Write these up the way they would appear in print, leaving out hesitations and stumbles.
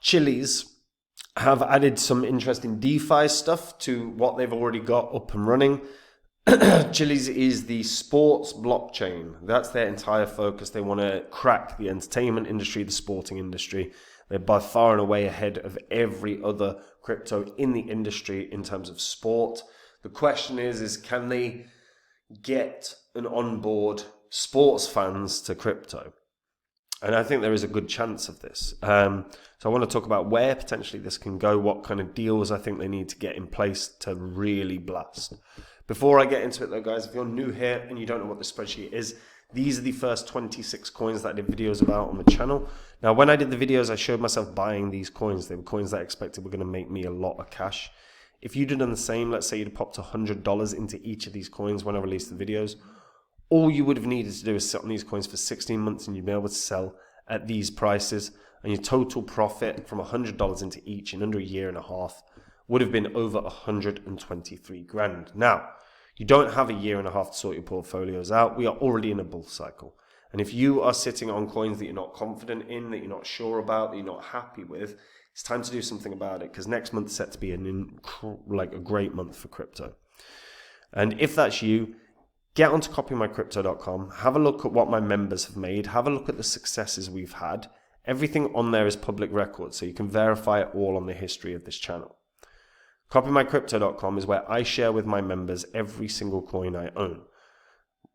Chiliz have added some interesting DeFi stuff to what they've already got up and running. Chiliz is the sports blockchain. That's their entire focus. They want to crack the entertainment industry, the sporting industry. They're by far and away ahead of every other crypto in the industry in terms of sport. The question is can they get an onboard sports fans to crypto? And I think there is a good chance of this. So I want to talk about where potentially this can go, what kind of deals I think they need to get in place to really blast. Before I get into it though, guys, if you're new here and you don't know what the spreadsheet is, these are the first 26 coins that I did videos about on the channel. Now, when I did the videos, I showed myself buying these coins. They were coins that I expected were going to make me a lot of cash. If you'd have done the same, let's say you'd popped $100 into each of these coins when I released the videos, all you would have needed to do is sit on these coins for 16 months and you'd be able to sell at these prices. And your total profit from $100 into each in under a year and a half would have been over 123 grand. Now, you don't have a year and a half to sort your portfolios out. We are already in a bull cycle. And if you are sitting on coins that you're not confident in, that you're not sure about, that you're not happy with, it's time to do something about it, because next month's set to be a great month for crypto. And if that's you, get onto copymycrypto.com, have a look at what my members have made, have a look at the successes we've had. Everything on there is public record, so you can verify it all on the history of this channel. Copymycrypto.com is where I share with my members every single coin I own.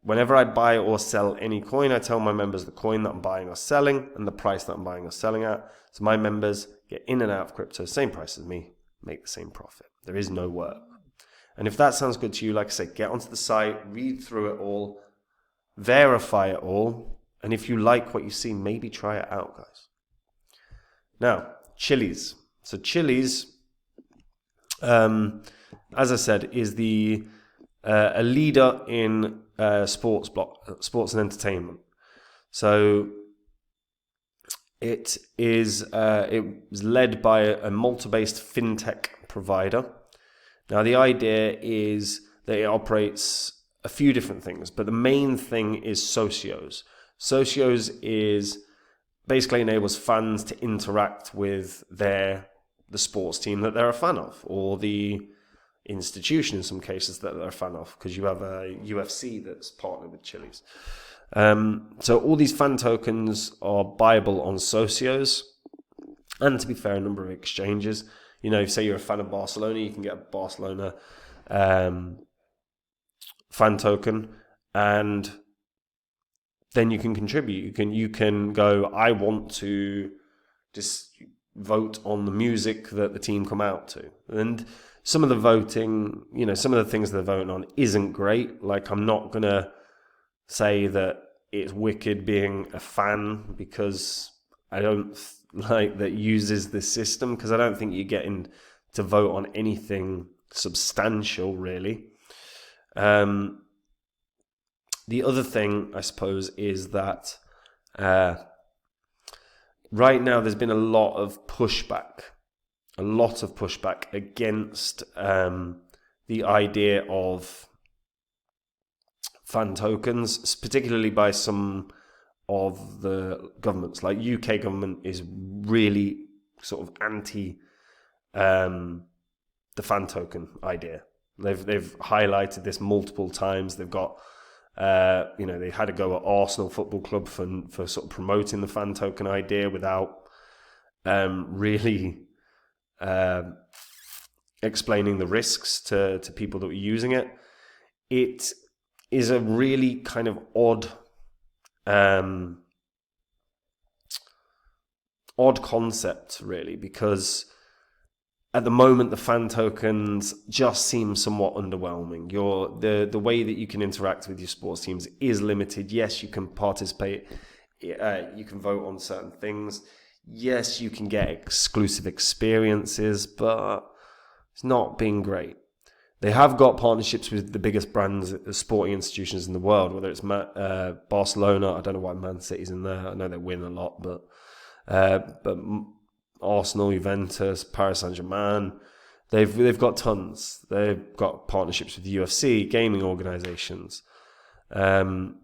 Whenever I buy or sell any coin, I tell my members the coin that I'm buying or selling and the price that I'm buying or selling at. So my members get in and out of crypto, same price as me, make the same profit. There is no work. And if that sounds good to you, like I say, get onto the site, read through it all, verify it all, and if you like what you see, maybe try it out, guys. Now, Chiliz. So Chiliz, as I said, is a leader in sports and entertainment. So it was led by a Malta-based fintech provider. Now, the idea is that it operates a few different things, but the main thing is Socios. Socios basically enables fans to interact with the sports team that they're a fan of, or the institution in some cases that they're a fan of, because you have a UFC that's partnered with Chiliz. So all these fan tokens are buyable on Socios, and to be fair, a number of exchanges. You know, say you're a fan of Barcelona, you can get a Barcelona fan token, and then you can contribute. You can go, I want to just vote on the music that the team come out to. And some of the voting, some of the things they're voting on isn't great. Like, I'm not going to say that it's wicked being a fan, because I don't like that uses the system, because I don't think you're getting to vote on anything substantial, really. The other thing, I suppose, is that right now there's been a lot of pushback against the idea of fan tokens, particularly by some of the governments. Like UK government is really sort of anti the fan token idea. They've highlighted this multiple times. They've got they had a go at Arsenal Football Club for sort of promoting the fan token idea without really explaining the risks to people that were using it. It is a really kind of odd concept, really, because at the moment the fan tokens just seem somewhat underwhelming. The way that you can interact with your sports teams is limited. Yes, you can participate, you can vote on certain things. Yes, you can get exclusive experiences, but it's not been great. They have got partnerships with the biggest brands, sporting institutions in the world, whether it's Barcelona. I don't know why Man City's in there. I know they win a lot, but Arsenal, Juventus, Paris Saint-Germain, they've got tons. They've got partnerships with the UFC, gaming organizations. And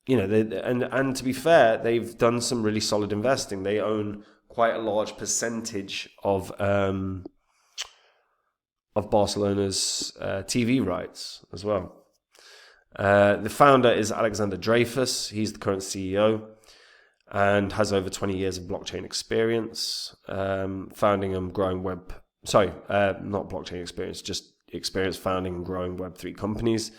to be fair, they've done some really solid investing. They own quite a large percentage of Barcelona's TV rights as well. The founder is Alexander Dreyfus. He's the current CEO and has over 20 years of blockchain experience, founding and growing not blockchain experience, just experience founding and growing Web3 companies.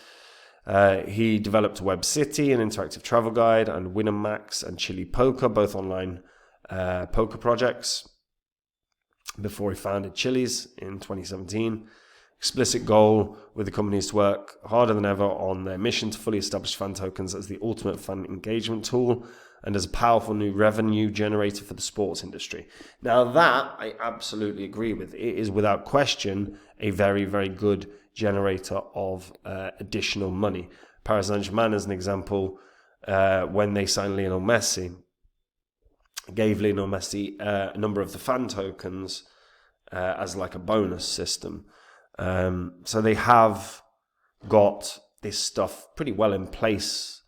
He developed WebCity, an interactive travel guide, and Winamax and Chili Poker, both online poker projects, before he founded Chiliz in 2017. Explicit goal with the company is to work harder than ever on their mission to fully establish fan tokens as the ultimate fan engagement tool and as a powerful new revenue generator for the sports industry. Now that I absolutely agree with. It is without question a very, very good generator of additional money. Paris Saint-Germain, as an example, when they signed Lionel Messi, gave Lionel Messi a number of the fan tokens as like a bonus system. So they have got this stuff pretty well in place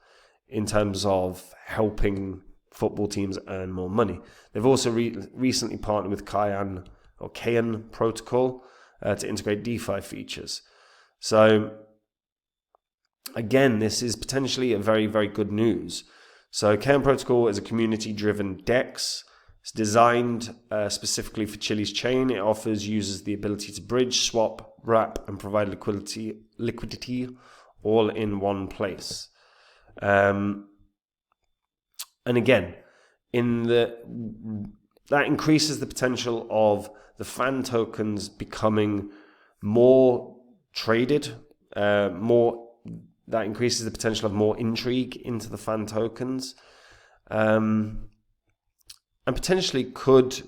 in terms of helping football teams earn more money. They've also recently partnered with Kayen protocol to integrate DeFi features. So again, this is potentially a very, very good news. So Kayen protocol is a community-driven DEX. It's designed specifically for Chiliz chain. It offers users the ability to bridge, swap, wrap, and provide liquidity all in one place. And again, that increases the potential of the fan tokens becoming more traded, that increases the potential of more intrigue into the fan tokens, and potentially could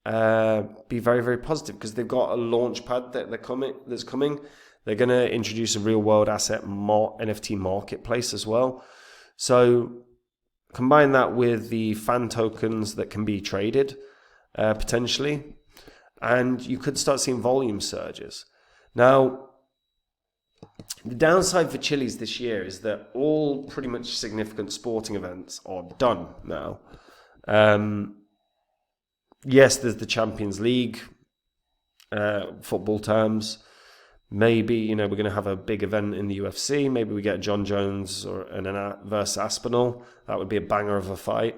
be very, very positive because they've got a launch pad that's coming. They're going to introduce a real-world asset NFT marketplace as well. So combine that with the fan tokens that can be traded potentially, and you could start seeing volume surges. Now, the downside for Chiliz this year is that all pretty much significant sporting events are done now. Yes, there's the Champions League, football terms. Maybe, we're going to have a big event in the UFC. Maybe we get John Jones versus Aspinall. That would be a banger of a fight.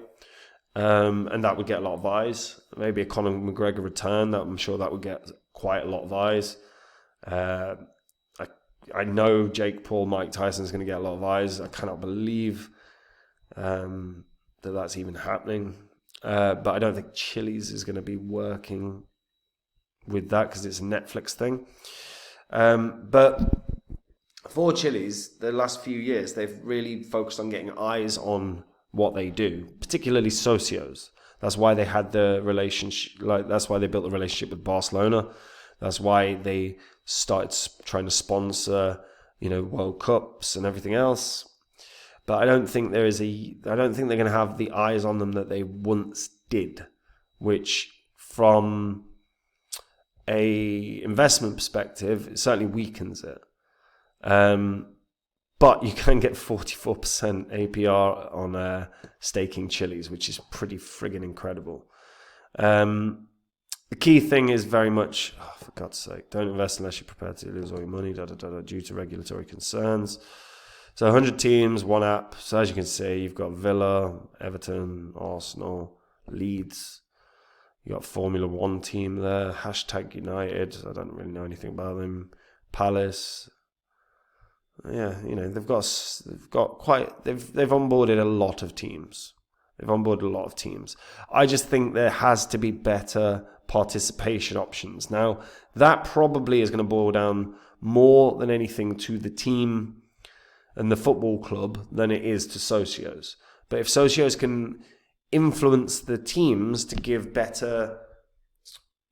And that would get a lot of eyes. Maybe a Conor McGregor return. I'm sure that would get quite a lot of eyes. I know Jake Paul, Mike Tyson is going to get a lot of eyes. I cannot believe that's even happening. But I don't think Chiliz is going to be working with that because it's a Netflix thing. But for Chiliz, the last few years, they've really focused on getting eyes on what they do, particularly Socios. That's why they had the relationship, that's why they built the relationship with Barcelona. That's why they started trying to sponsor, World Cups and everything else. But I don't think they're going to have the eyes on them that they once did, which from a investment perspective, it certainly weakens it. But you can get 44% APR on staking Chiliz, which is pretty friggin' incredible. The key thing is very much, for God's sake, don't invest unless you're prepared to lose all your money, due to regulatory concerns. So 100 teams, one app. So as you can see, you've got Villa, Everton, Arsenal, Leeds. You got Formula One team there. #United. I don't really know anything about them. Palace. Yeah, they've onboarded a lot of teams. I just think there has to be better participation options. Now, that probably is going to boil down more than anything to the team and the football club than it is to Socios. But if Socios can influence the teams to give better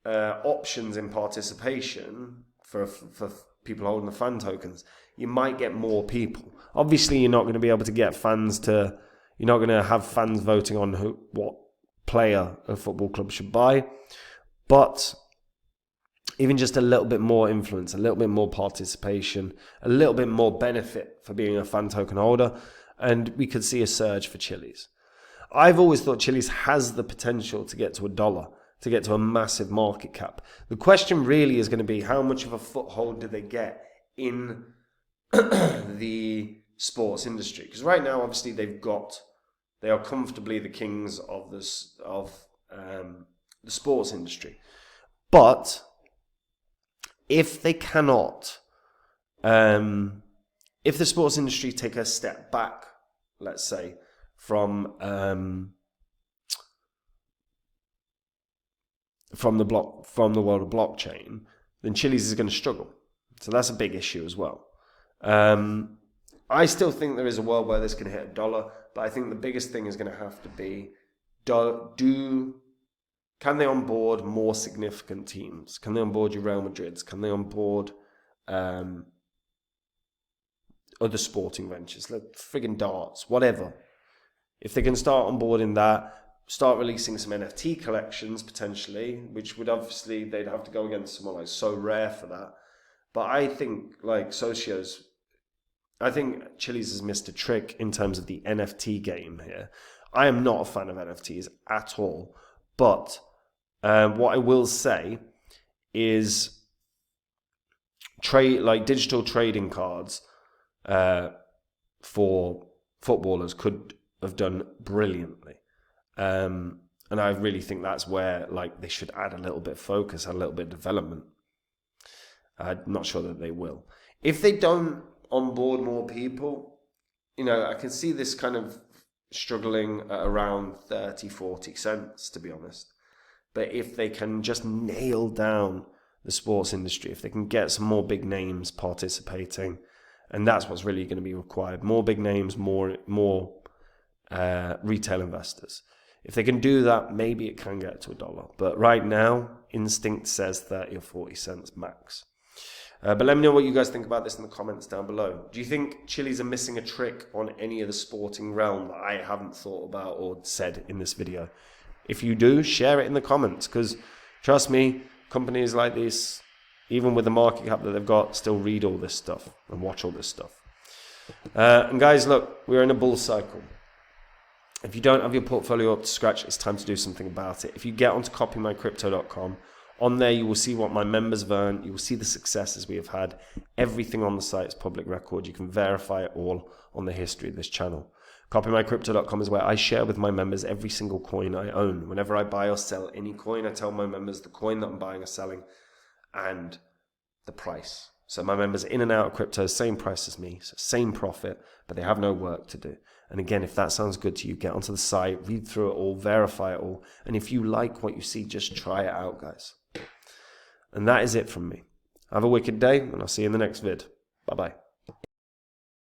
options in participation for people holding the fan tokens, you might get more people. Obviously, you're not going to be able to get fans to... You're not going to have fans voting on what player a football club should buy. But even just a little bit more influence, a little bit more participation, a little bit more benefit for being a fan token holder, and we could see a surge for Chiliz. I've always thought Chiliz has the potential to get to $1, to get to a massive market cap. The question really is going to be, how much of a foothold do they get in the sports industry? Because right now, obviously, they are comfortably the kings of the sports industry. But if they cannot, if the sports industry take a step back, let's say, from the world of blockchain, then Chiliz is going to struggle. So that's a big issue as well. I still think there is a world where this can hit $1, but I think the biggest thing is going to have to be, can they onboard more significant teams? Can they onboard your Real Madrids? Can they onboard other sporting ventures, like friggin' darts, whatever? If they can start onboarding that, start releasing some NFT collections potentially, which would obviously, they'd have to go against someone like So Rare for that. But I think like Socios, I think Chiliz has missed a trick in terms of the NFT game here. I am not a fan of NFTs at all, but what I will say is digital trading cards for footballers could have done brilliantly. And I really think that's where they should add a little bit of focus, add a little bit of development. I'm not sure that they will. If they don't onboard more people, I can see this kind of struggling at around 30-40 cents, to be honest. But if they can just nail down the sports industry, if they can get some more big names participating, and that's what's really going to be required, more big names, more retail investors. If they can do that, maybe it can get to $1. But right now, instinct says 30 or 40 cents max. But let me know what you guys think about this in the comments down below. Do you think Chiliz are missing a trick on any of the sporting realm that I haven't thought about or said in this video? If you do, share it in the comments, because trust me, companies like this, even with the market cap that they've got, still read all this stuff and watch all this stuff. And guys, look, we're in a bull cycle. If you don't have your portfolio up to scratch, it's time to do something about it. If you get onto copymycrypto.com, on there you will see what my members have earned. You will see the successes we have had. Everything on the site is public record. You can verify it all on the history of this channel. Copymycrypto.com is where I share with my members every single coin I own. Whenever I buy or sell any coin, I tell my members the coin that I'm buying or selling and the price. So my members in and out of crypto, same price as me, so same profit, but they have no work to do. And again, if that sounds good to you, get onto the site, read through it all, verify it all. And if you like what you see, just try it out, guys. And that is it from me. Have a wicked day, and I'll see you in the next vid. Bye-bye.